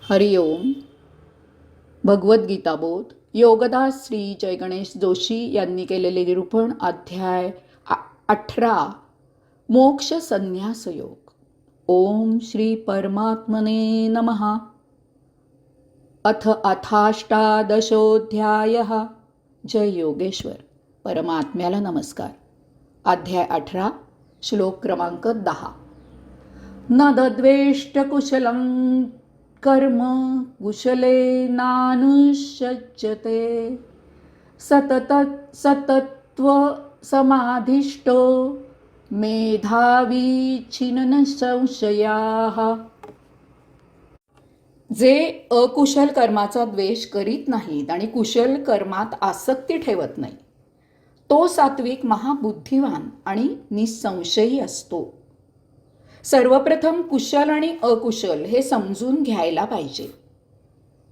हरि ओम. भगवद्गीता बोध योगदास श्री जय गणेश जोशी यांनी केलेले निरूपण. अध्याय 18 मोक्ष संन्यास योग. ओम श्री परमात्मने नमः. अथ अथाष्टादशोऽध्यायः. जय योगेश्वर. परमात्म्याला नमस्कार. अध्याय 18 श्लोक क्रमांक 10. न दद्वेष्ट कुशलं कर्म कुशले नानुष्यज्यते सतत्व समाधिष्टो मेधावी छिन्न संशयाः. जे अकुशल कर्माचा द्वेष करीत नाहीत आणि कुशल कर्मात आसक्ती ठेवत नाही, तो सात्विक महाबुद्धिवान आणि निसंशयी असतो. सर्वप्रथम कुशल आणि अकुशल हे समजून घ्यायला पाहिजे,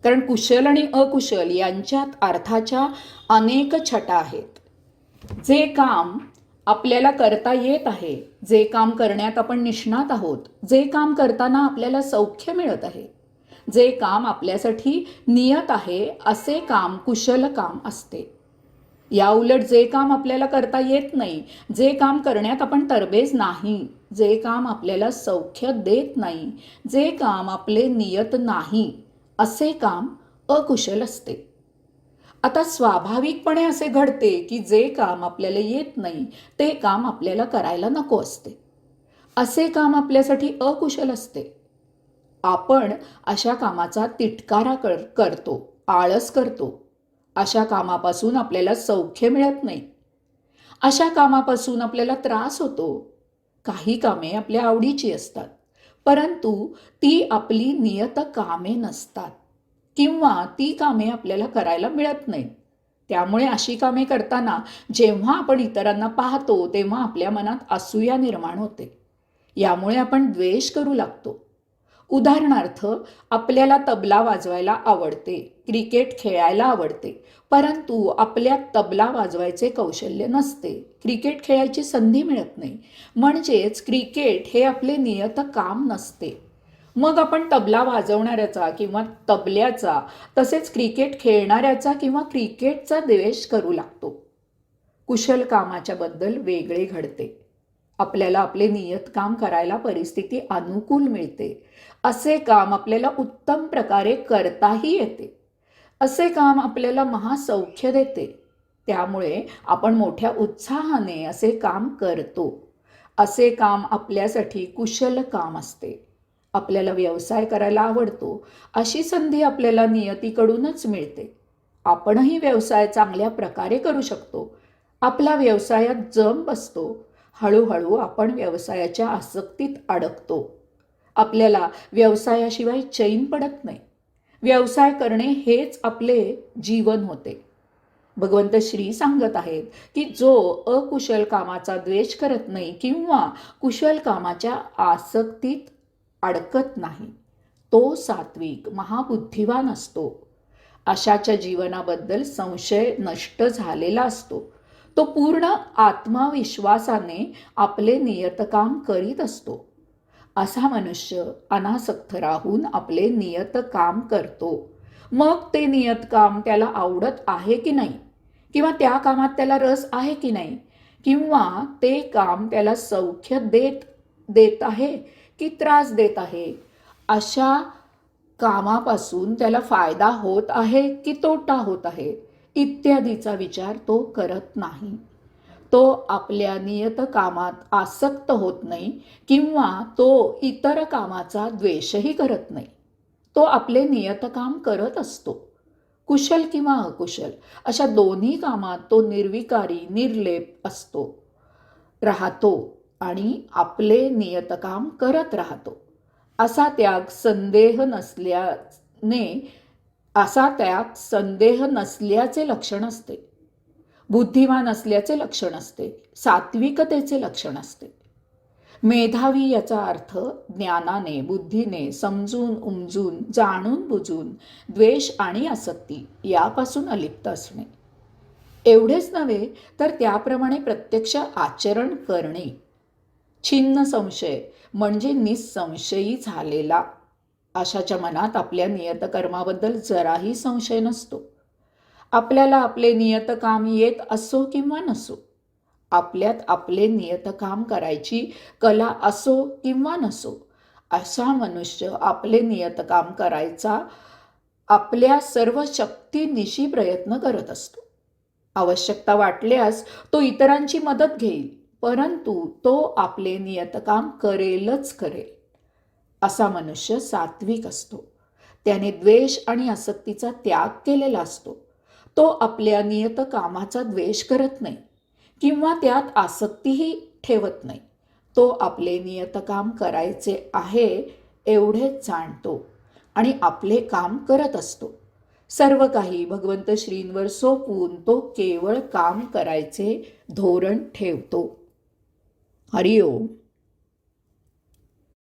कारण कुशल आणि अकुशल यांच्यात अर्थाच्या अनेक छटा आहेत. जे काम आपल्याला करता येत आहे, जे काम करण्यात आपण निष्णात आहोत, जे काम करताना आपल्याला सौख्य मिळत आहे, जे काम आपल्यासाठी नियत आहे, असे काम कुशल काम असते. या उलट जे काम आपल्याला करता येत नाही, जे काम करण्यात आपण तरबेज नाही, जे काम आपल्याला सौख्य देत नाही, जे काम आपले नियत नाही, असे काम अकुशल असते. आता स्वाभाविकपणे असे घडते की जे काम आपल्याला येत नाही ते काम आपल्याला करायला नको असते. असे काम आपल्यासाठी अकुशल असते. आपण अशा कामाचा तिटकारा करतो, आळस करतो. अशा कामापासून आपल्याला सौख्य मिळत नाही. अशा कामापासून आपल्याला त्रास होतो. काही कामे आपल्या आवडीची असतात, परंतु ती आपली नियत कामे नसतात किंवा ती कामे आपल्याला करायला मिळत नाहीत. त्यामुळे अशी कामे करताना जेव्हा आपण इतरांना पाहतो तेव्हा आपल्या मनात असूया निर्माण होते. यामुळे आपण द्वेष करू लागतो. उदाहरणार्थ, आपल्याला तबला वाजवायला आवडते, क्रिकेट खेळायला आवडते, परंतु आपल्यात तबला वाजवायचे कौशल्य नसते, क्रिकेट खेळायची संधी मिळत नाही. म्हणजेच क्रिकेट हे आपले नियत काम नसते. मग आपण तबला वाजवणाऱ्याचा किंवा तबल्याचा, तसेच क्रिकेट खेळणाऱ्याचा किंवा क्रिकेटचा द्वेष करू लागतो. कुशल कामाच्या बद्दल वेगळे घडते. आपल्याला आपले नियत काम करायला परिस्थिती अनुकूल मिळते. असे काम आपल्याला उत्तम प्रकारे करताही येते. असे काम आपल्याला महासौख्य देते. त्यामुळे आपण मोठ्या उत्साहाने असे काम करतो. असे काम आपल्यासाठी कुशल काम असते. आपल्याला व्यवसाय करायला आवडतो, अशी संधी आपल्याला नियतीकडूनच मिळते. आपणही व्यवसाय चांगल्या प्रकारे करू शकतो. आपला व्यवसायात जम बसतो. हळूहळू आपण व्यवसायाच्या आसक्तीत अडकतो. आपल्याला व्यवसायाशिवाय चैन पडत नाही. व्यवसाय करणे हेच आपले जीवन होते. भगवंत श्री सांगत आहेत की जो अकुशल कामाचा द्वेष करत नाही किंवा कुशल कामाच्या आसक्तीत अडकत नाही, तो सात्विक महाबुद्धिवान असतो. अशाच्या जीवनाबद्दल संशय नष्ट झालेला असतो. तो पूर्ण आत्मविश्वासाने आपले नियतकाम करीत असतो. असा मनुष्य अनासक्त राहून आपले नियतकाम करतो. मग ते नियतकाम त्याला आवडत आहे की नाही, किंवा त्या कामात त्याला रस आहे की नाही, किंवा ते काम त्याला सौख्य देत आहे की त्रास देत आहे, अशा कामापासून त्याला फायदा होत आहे की तोटा होत आहे, इत्यादीचा विचार तो करत नाही. तो आपल्या नियत कामात आसक्त होत नाही किंवा तो इतर कामाचा द्वेषही करत नाही. तो आपले नियतकाम करत असतो. कुशल किंवा अकुशल अशा दोन्ही कामात तो निर्विकारी निर्लेप राहतो आणि आपले नियतकाम करत राहतो. असा त्याग संदेह नसल्याचे लक्षण असते. बुद्धिमान असल्याचे लक्षण असते. सात्विकतेचे लक्षण असते. मेधावी याचा अर्थ ज्ञानाने, बुद्धीने समजून उमजून, जाणून बुजून द्वेष आणि आसक्ती यापासून अलिप्त असणे. एवढेच नव्हे तर त्याप्रमाणे प्रत्यक्ष आचरण करणे. छिन्न संशय म्हणजे निसंशयी झालेला. अशाच्या मनात आपल्या नियतकर्माबद्दल जराही संशय नसतो. आपल्याला आपले नियतकाम येत असो किंवा नसो, आपल्यात आपले नियतकाम करायची कला असो किंवा नसो, असा मनुष्य आपले नियतकाम करायचा आपल्या सर्व शक्तीनिशी प्रयत्न करत असतो. आवश्यकता वाटल्यास तो इतरांची मदत घेईल, परंतु तो आपले नियतकाम करेलच करेल. असा मनुष्य सात्विक असतो. त्याने द्वेष आणि आसक्तीचा त्याग केलेला असतो. तो आपल्या नियतकामाचा द्वेष करत नाही किंवा त्यात आसक्तीही ठेवत नाही. तो आपले नियतकाम करायचे आहे एवढेच जाणतो आणि आपले काम करत असतो. सर्व काही भगवंत श्रींवर सोपवून तो केवळ काम करायचे धोरण ठेवतो. हरिओम.